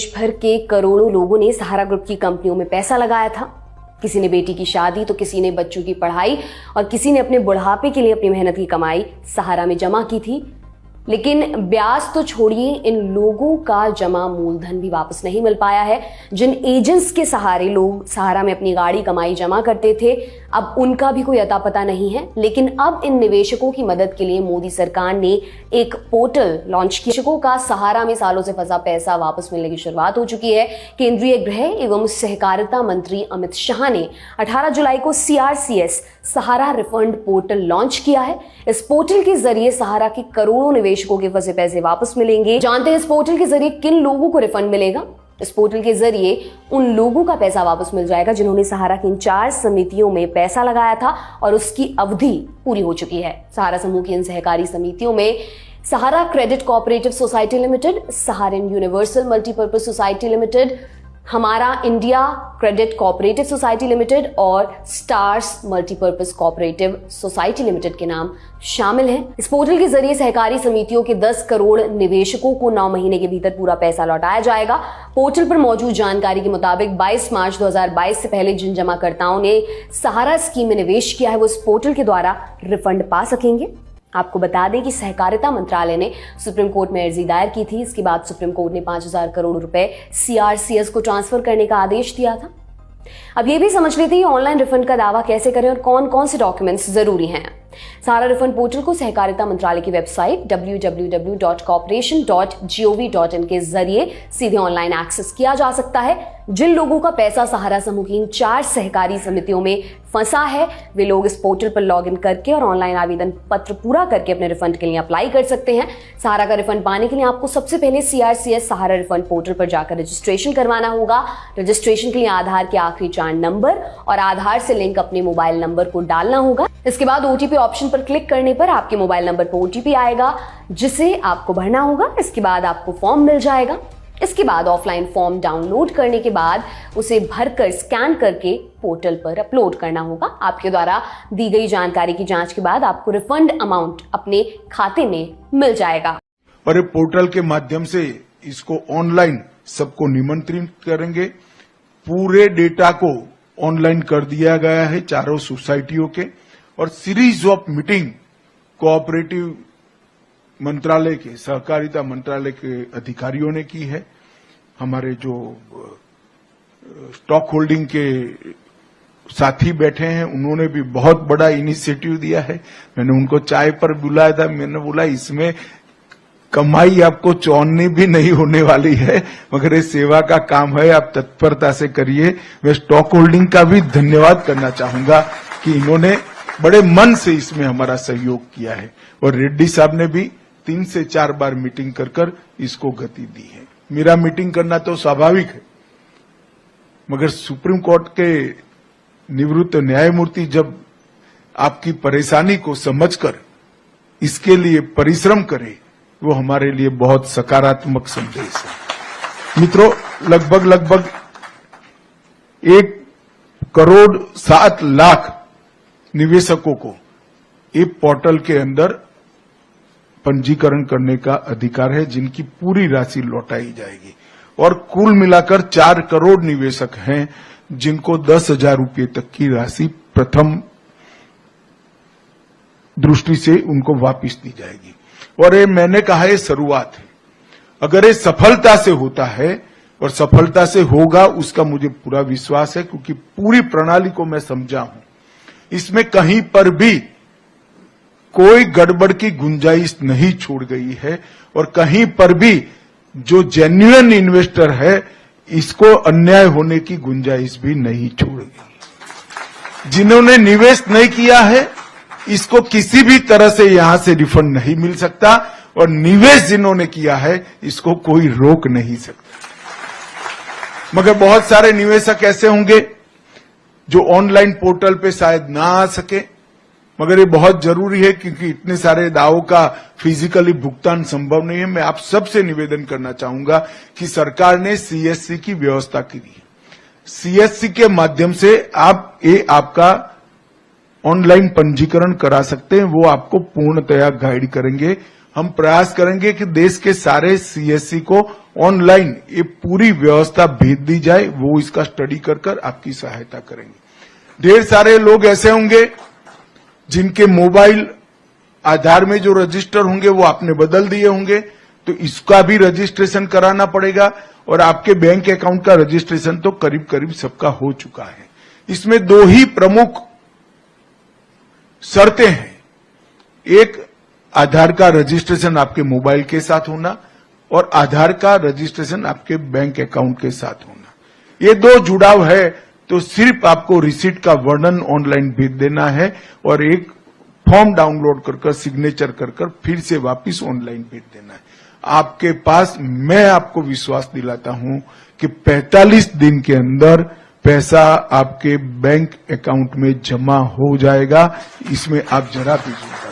देश भर के करोड़ों लोगों ने सहारा ग्रुप की कंपनियों में पैसा लगाया था। किसी ने बेटी की शादी तो किसी ने बच्चों की पढ़ाई और किसी ने अपने बुढ़ापे के लिए अपनी मेहनत की कमाई सहारा में जमा की थी। लेकिन ब्याज तो छोड़िए, इन लोगों का जमा मूलधन भी वापस नहीं मिल पाया है। जिन एजेंट्स के सहारे लोग सहारा में अपनी गाड़ी कमाई जमा करते थे, अब उनका भी कोई अता पता नहीं है। लेकिन अब इन निवेशकों की मदद के लिए मोदी सरकार ने एक पोर्टल लॉन्च किया। निवेशकों का सहारा में सालों से फंसा पैसा वापस मिलने की शुरुआत हो चुकी है। केंद्रीय गृह एवं सहकारिता मंत्री अमित शाह ने 18 जुलाई को CRCS सहारा रिफंड पोर्टल लॉन्च किया है। इस पोर्टल के जरिए सहारा के करोड़ों निवेशकों के फंसे पैसे वापस मिलेंगे। जानते हैं इस पोर्टल के जरिए किन लोगों को रिफंड मिलेगा। इस पोर्टल के जरिए उन लोगों का पैसा वापस मिल जाएगा जिन्होंने सहारा की इन 4 समितियों में पैसा लगाया था और उसकी अवधि पूरी हो चुकी है। सहारा समूह की इन सहकारी समितियों में Sahara credit cooperative society limited, Saharayn universal multipurpose society limited, Hamara India credit cooperative society limited और stars multipurpose cooperative society limited के नाम शामिल हैं। इस पोर्टल के जरिए सहकारी समितियों के 10 करोड़ निवेशकों को 9 महीने के भीतर पूरा पैसा लौटाया जाएगा। पोर्टल पर मौजूद जानकारी के मुताबिक 22 मार्च 2022 से पहले जिन जमाकर्ताओं ने सहारा स्कीम में निवेश किया है वो इस पोर्टल के द्वारा रिफंड पा सकेंगे। आपको बता दें कि सहकारिता मंत्रालय ने सुप्रीम कोर्ट में अर्जी दायर की थी। इसके बाद सुप्रीम कोर्ट ने 5000 करोड़ रुपए CRCS को ट्रांसफर करने का आदेश दिया था। अब ये भी समझ लेते हैं ऑनलाइन रिफंड का दावा कैसे करें और कौन कौन से डॉक्यूमेंट्स जरूरी हैं। सहारा रिफंड पोर्टल को सहकारिता मंत्रालय की वेबसाइट www.corporation.gov.in के जरिए सीधे ऑनलाइन एक्सेस किया जा सकता है। जिन लोगों का पैसा सहारा समूह की इन 4 सहकारी समितियों में फंसा है वे लोग इस पोर्टल पर लॉगिन करके और ऑनलाइन आवेदन पत्र पूरा करके अपने रिफंड के लिए अप्लाई कर सकते हैं। सहारा का रिफंड पाने के लिए आपको सबसे पहले CRCS सहारा रिफंड पोर्टल पर जाकर रजिस्ट्रेशन करवाना होगा। रजिस्ट्रेशन के लिए आधार के आखिरी 4 नंबर और आधार से लिंक अपने मोबाइल नंबर को डालना होगा। इसके बाद OTP ऑप्शन पर क्लिक करने पर आपके मोबाइल नंबर पर OTP आएगा जिसे आपको भरना होगा। इसके बाद आपको फॉर्म मिल जाएगा। इसके बाद ऑफलाइन फॉर्म डाउनलोड करने के बाद उसे भरकर स्कैन करके पोर्टल पर अपलोड करना होगा। आपके द्वारा दी गई जानकारी की जांच के बाद आपको रिफंड अमाउंट अपने खाते में मिल जाएगा। और पोर्टल के माध्यम से इसको ऑनलाइन सबको निमंत्रित करेंगे। पूरे डेटा को ऑनलाइन कर दिया गया है चारों सोसाइटियों के और सीरीज ऑफ मीटिंग कोऑपरेटिव मंत्रालय के सहकारिता मंत्रालय के अधिकारियों ने की है। हमारे जो स्टॉक होल्डिंग के साथी बैठे हैं उन्होंने भी बहुत बड़ा इनिशिएटिव दिया है। मैंने उनको चाय पर बुलाया था। मैंने बोला इसमें कमाई आपको चौनी भी नहीं होने वाली है मगर ये सेवा का काम है, आप तत्परता से करिए। मैं स्टॉक होल्डिंग का भी धन्यवाद करना चाहूंगा कि इन्होंने बड़े मन से इसमें हमारा सहयोग किया है और रेड्डी साहब ने भी 3 से 4 बार मीटिंग कर इसको गति दी है। मेरा मीटिंग करना तो स्वाभाविक है मगर सुप्रीम कोर्ट के निवृत्त न्यायमूर्ति जब आपकी परेशानी को समझकर इसके लिए परिश्रम करे वो हमारे लिए बहुत सकारात्मक संदेश है। मित्रों, लगभग 1,07,00,000 निवेशकों को इस पोर्टल के अंदर पंजीकरण करने का अधिकार है जिनकी पूरी राशि लौटाई जाएगी और कुल मिलाकर 4 करोड़ निवेशक हैं जिनको 10,000 रुपये तक की राशि प्रथम दृष्टि से उनको वापस दी जाएगी। और ये मैंने कहा ये शुरुआत है। अगर ये सफलता से होता है और सफलता से होगा उसका मुझे पूरा विश्वास है क्योंकि पूरी प्रणाली को मैं समझा हूं। इसमें कहीं पर भी कोई गड़बड़ की गुंजाइश नहीं छोड़ गई है और कहीं पर भी जो जेन्युइन इन्वेस्टर है इसको अन्याय होने की गुंजाइश भी नहीं छोड़ गई। जिन्होंने निवेश नहीं किया है इसको किसी भी तरह से यहां से रिफंड नहीं मिल सकता और निवेश जिन्होंने किया है इसको कोई रोक नहीं सकता। मगर बहुत सारे निवेशक ऐसे होंगे जो ऑनलाइन पोर्टल पे शायद ना आ सके मगर ये बहुत जरूरी है क्योंकि इतने सारे दावों का फिजिकली भुगतान संभव नहीं है। मैं आप सबसे निवेदन करना चाहूंगा कि सरकार ने CSC की व्यवस्था की है। CSC के माध्यम से आप आपका ऑनलाइन पंजीकरण करा सकते हैं। वो आपको पूर्णतया गाइड करेंगे हम प्रयास करेंगे कि देश के सारे सीएससी को ऑनलाइन ये पूरी व्यवस्था भेज दी जाए, वो इसका स्टडी कर कर आपकी सहायता करेंगे। ढेर सारे लोग ऐसे होंगे जिनके मोबाइल आधार में जो रजिस्टर होंगे वो आपने बदल दिए होंगे, तो इसका भी रजिस्ट्रेशन कराना पड़ेगा और आपके बैंक अकाउंट का रजिस्ट्रेशन तो करीब करीब सबका हो चुका है। इसमें दो ही प्रमुख शर्तें हैं, एक आधार का रजिस्ट्रेशन आपके मोबाइल के साथ होना और आधार का रजिस्ट्रेशन आपके बैंक अकाउंट के साथ होना। ये दो जुड़ाव है तो सिर्फ आपको रिसीट का वर्णन ऑनलाइन भेज देना है और एक फॉर्म डाउनलोड कर सिग्नेचर कर फिर से वापस ऑनलाइन भेज देना है। आपके पास, मैं आपको विश्वास दिलाता हूं कि 45 दिन के अंदर पैसा आपके बैंक अकाउंट में जमा हो जाएगा, इसमें आप जरा भी चिंता